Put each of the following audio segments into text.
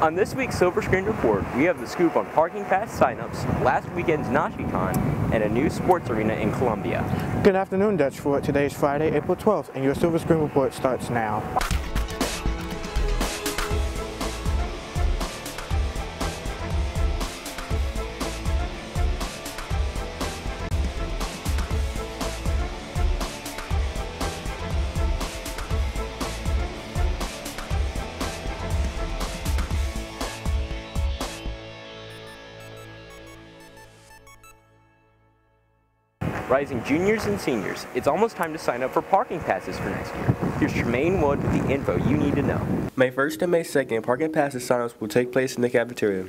On this week's Silver Screen Report, we have the scoop on parking pass signups, last weekend's NashiCon, and a new sports arena in Columbia. Good afternoon, Dutch Fort. Today is Friday, April 12th, and your Silver Screen Report starts now. Rising juniors and seniors, it's almost time to sign up for parking passes for next year. Here's Tremaine Wood with the info you need to know. May 1st and May 2nd, parking passes signups will take place in the cafeteria.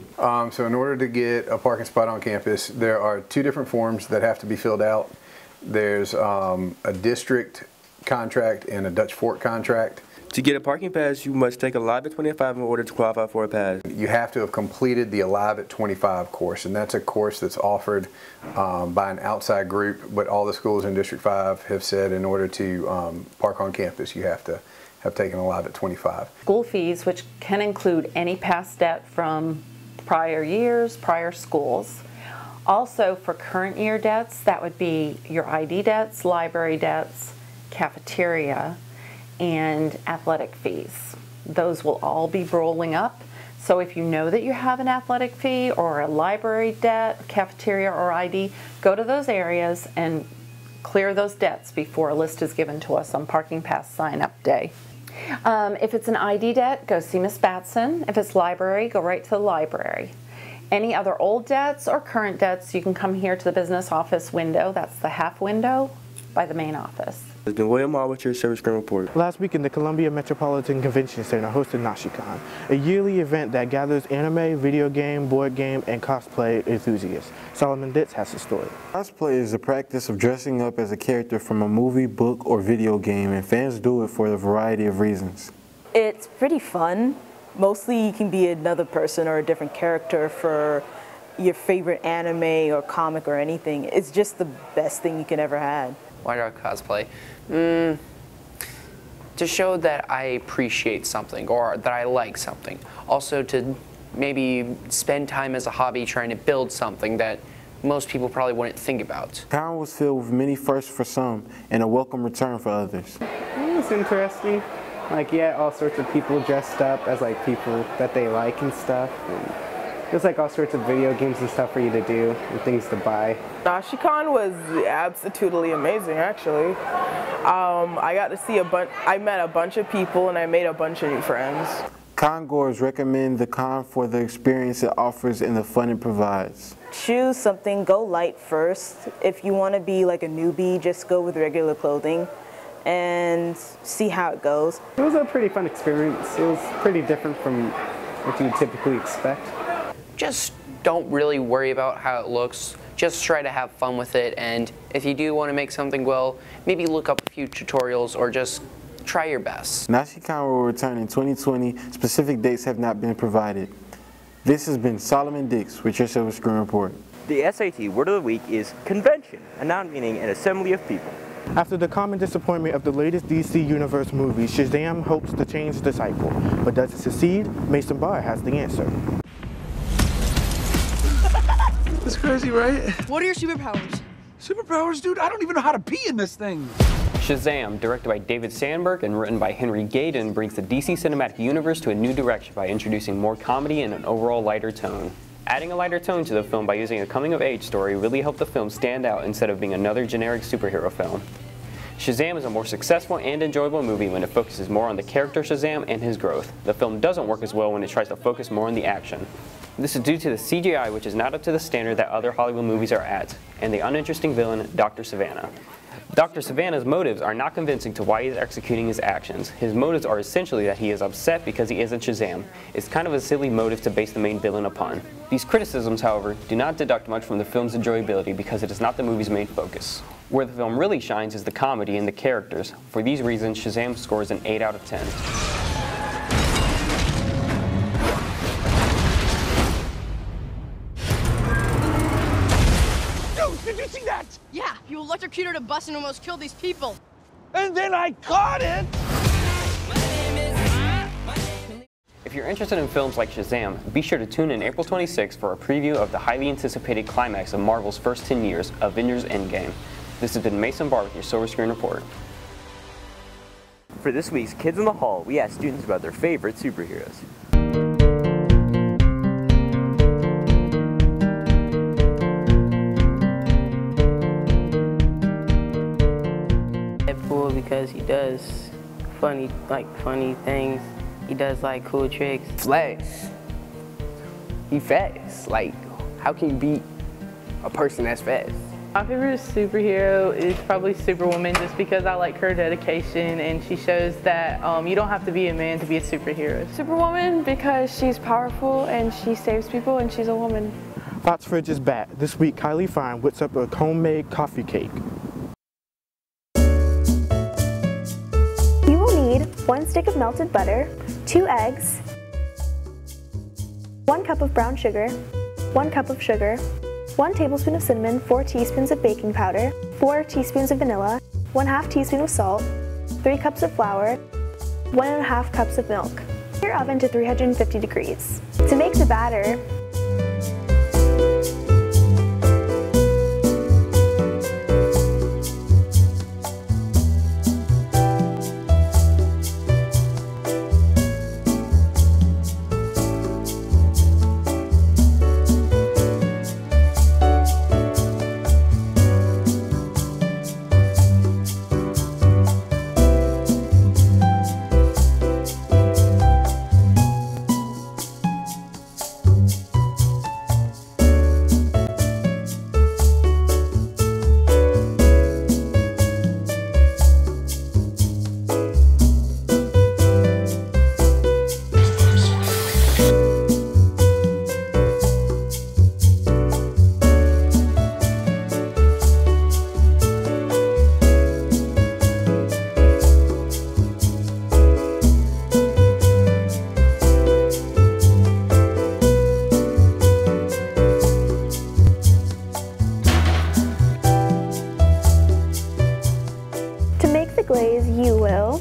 So in order to get a parking spot on campus, there are two different forms that have to be filled out. There's a district contract and a Dutch Fort contract. To get a parking pass, you must take Alive at 25 in order to qualify for a pass. You have to have completed the Alive at 25 course, and that's a course that's offered by an outside group, but all the schools in District 5 have said in order to park on campus, you have to have taken Alive at 25. School fees, which can include any past debt from prior years, prior schools. Also for current year debts, that would be your ID debts, library debts, cafeteria, and athletic fees. Those will all be rolling up. So if you know that you have an athletic fee or a library debt, cafeteria, or ID, go to those areas and clear those debts before a list is given to us on Parking Pass sign-up day. If it's an ID debt, go see Ms. Batson. If it's library, go right to the library. Any other old debts or current debts, you can come here to the business office window. That's the half window by the main office. It's been William Hall with your Silver Screen Report. Last weekend, the Columbia Metropolitan Convention Center hosted NashiCon, a yearly event that gathers anime, video game, board game, and cosplay enthusiasts. Solomon Ditz has the story. Cosplay is the practice of dressing up as a character from a movie, book, or video game, and fans do it for a variety of reasons. It's pretty fun. Mostly you can be another person or a different character for your favorite anime or comic or anything. It's just the best thing you can ever have. Why do I cosplay? To show that I appreciate something or that I like something. Also to maybe spend time as a hobby trying to build something that most people probably wouldn't think about. Con was filled with many firsts for some and a welcome return for others. It was interesting. Like, yeah, all sorts of people dressed up as like people that they like and stuff. And there's like all sorts of video games and stuff for you to do and things to buy. NashiCon was absolutely amazing, actually. I got to see I met a bunch of people and I made a bunch of new friends. Con-goers recommend the con for the experience it offers and the fun it provides. Choose something, go light first. If you want to be like a newbie, just go with regular clothing and see how it goes. It was a pretty fun experience. It was pretty different from what you would typically expect. Just don't really worry about how it looks. Just try to have fun with it, and if you do want to make something well, maybe look up a few tutorials or just try your best. NashiCon will return in 2020. Specific dates have not been provided. This has been Solomon Dix with your Silver Screen Report. The SAT word of the week is convention, a noun meaning an assembly of people. After the common disappointment of the latest DC Universe movie, Shazam hopes to change the cycle. But does it succeed? Mason Barr has the answer. That's crazy, right? What are your superpowers? Superpowers, dude? I don't even know how to pee in this thing. Shazam, directed by David Sandberg and written by Henry Gayden, brings the DC Cinematic Universe to a new direction by introducing more comedy and an overall lighter tone. Adding a lighter tone to the film by using a coming-of-age story really helped the film stand out instead of being another generic superhero film. Shazam is a more successful and enjoyable movie when it focuses more on the character Shazam and his growth. The film doesn't work as well when it tries to focus more on the action. This is due to the CGI, which is not up to the standard that other Hollywood movies are at, and the uninteresting villain, Dr. Savannah. Dr. Savannah's motives are not convincing to why he is executing his actions. His motives are essentially that he is upset because he isn't Shazam. It's kind of a silly motive to base the main villain upon. These criticisms, however, do not deduct much from the film's enjoyability because it is not the movie's main focus. Where the film really shines is the comedy and the characters. For these reasons, Shazam scores an 8 out of 10. Did you see that? Yeah, you electrocuted a bus and almost killed these people. And then I caught it! you're interested in films like Shazam, be sure to tune in April 26th for a preview of the highly anticipated climax of Marvel's first 10 years, Avengers Endgame. This has been Mason Barr with your Silver Screen Report. For this week's Kids in the Hall, we asked students about their favorite superheroes. Deadpool because he does funny things. He does like cool tricks. Flash. He fast. Like, how can you beat a person that's fast? My favorite superhero is probably Superwoman, just because I like her dedication and she shows that you don't have to be a man to be a superhero. Superwoman because she's powerful and she saves people and she's a woman. Fox Fridge is back. This week, Kylie Fine whips up a homemade coffee cake. You will need 1 stick of melted butter, 2 eggs, 1 cup of brown sugar, 1 cup of sugar, 1 tablespoon of cinnamon, 4 teaspoons of baking powder, 4 teaspoons of vanilla, 1/2 teaspoon of salt, 3 cups of flour, 1½ cups of milk. Your oven to 350 degrees. To make the batter, glaze, you will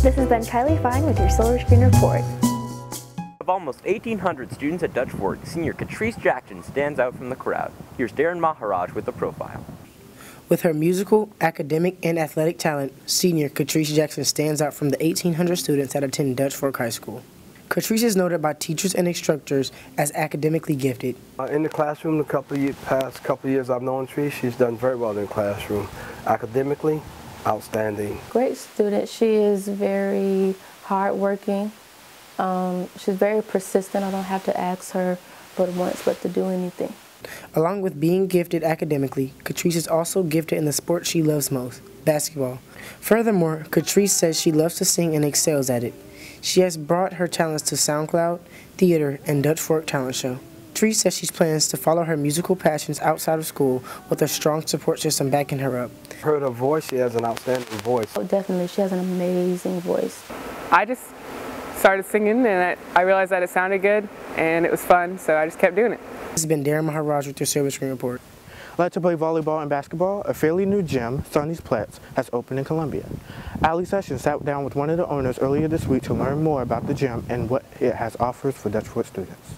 This has been Kylie Fine with your Silver Screen Report. Of almost 1,800 students at Dutch Fork, senior Catrice Jackson stands out from the crowd. Here's Darren Maharaj with the profile. With her musical, academic, and athletic talent, senior Catrice Jackson stands out from the 1,800 students that attend Dutch Fork High School. Catrice is noted by teachers and instructors as academically gifted. In the classroom, past couple of years I've known Trish, she's done very well in the classroom. Academically, outstanding. Great student. She is very hardworking. She's very persistent. I don't have to ask her but once to do anything. Along with being gifted academically, Catrice is also gifted in the sport she loves most, basketball. Furthermore, Catrice says she loves to sing and excels at it. She has brought her talents to SoundCloud, theater, and Dutch Fork Talent Show. Catrice says she plans to follow her musical passions outside of school with a strong support system backing her up. Heard her voice, she has an outstanding voice. Oh, definitely, she has an amazing voice. I just started singing and I realized that it sounded good and it was fun, so I just kept doing it. This has been Darren Maharaj with your Silver Screen Report. Like to play volleyball and basketball, a fairly new gym, Sonny's Platts, has opened in Columbia. Ali Sessions sat down with one of the owners earlier this week to learn more about the gym and what it has offers for Dutch Fork students.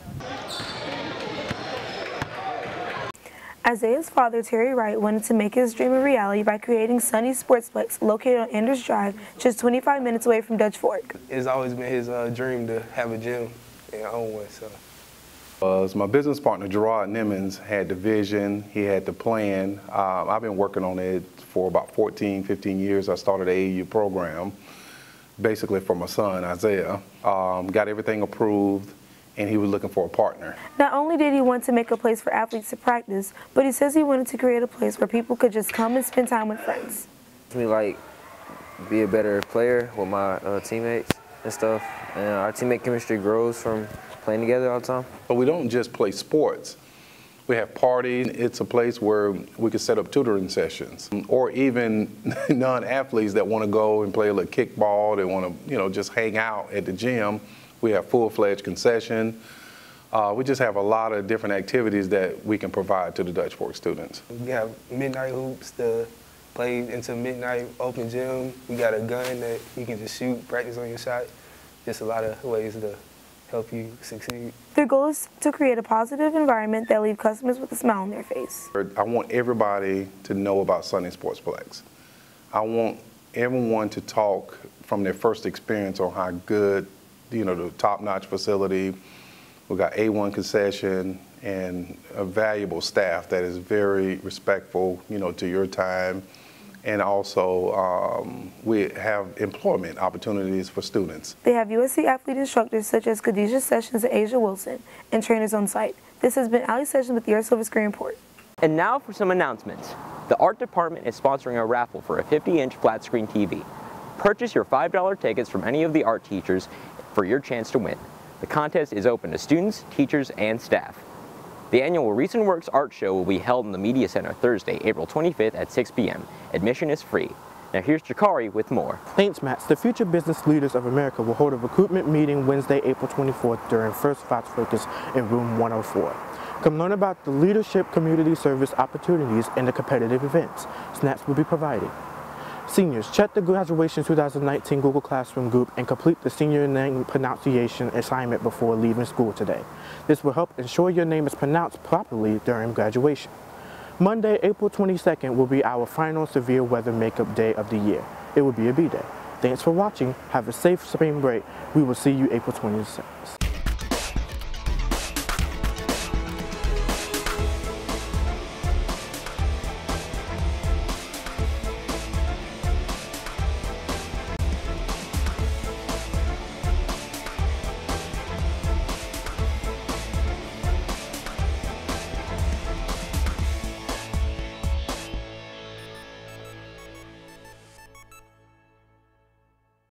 Isaiah's father, Terry Wright, wanted to make his dream a reality by creating Sonny's Sportsplex, located on Anders Drive, just 25 minutes away from Dutch Fork. It's always been his dream to have a gym and own one. So. My business partner, Gerard Nimmons, had the vision, he had the plan. I've been working on it for about 14, 15 years. I started an AAU program, basically for my son, Isaiah. Got everything approved, and he was looking for a partner. Not only did he want to make a place for athletes to practice, but he says he wanted to create a place where people could just come and spend time with friends. Me like be a better player with my teammates and stuff, and our teammate chemistry grows from playing together all the time. But we don't just play sports. We have parties. It's a place where we can set up tutoring sessions, or even non-athletes that want to go and play a little kickball. They want to, just hang out at the gym. We have full-fledged concession. We just have a lot of different activities that we can provide to the Dutch Fork students. We have midnight hoops to play into midnight open gym. We got a gun that you can just shoot, practice on your shot. Just a lot of ways to help you succeed. Their goal is to create a positive environment that leave customers with a smile on their face. I want everybody to know about Sunny Sportsplex. I want everyone to talk from their first experience on how good, the top-notch facility. We've got A1 concession and a valuable staff that is very respectful, to your time. And also, we have employment opportunities for students. They have USC athlete instructors such as Khadijah Sessions and Asia Wilson, and trainers on site. This has been Ali Sessions with your Silver Screen Report. And now for some announcements. The art department is sponsoring a raffle for a 50-inch flat screen TV. Purchase your $5 tickets from any of the art teachers for your chance to win. The contest is open to students, teachers, and staff. The annual Recent Works Art Show will be held in the Media Center Thursday, April 25th at 6 p.m. Admission is free. Now here's Jakari with more. Thanks, Matt. The Future Business Leaders of America will hold a recruitment meeting Wednesday, April 24th during First Fox Focus in room 104. Come learn about the leadership, community service opportunities, and the competitive events. Snacks will be provided. Seniors, check the Graduation 2019 Google Classroom group and complete the senior name pronunciation assignment before leaving school today. This will help ensure your name is pronounced properly during graduation. Monday, April 22nd will be our final severe weather makeup day of the year. It will be a B-Day. Thanks for watching. Have a safe spring break. We will see you April 26th.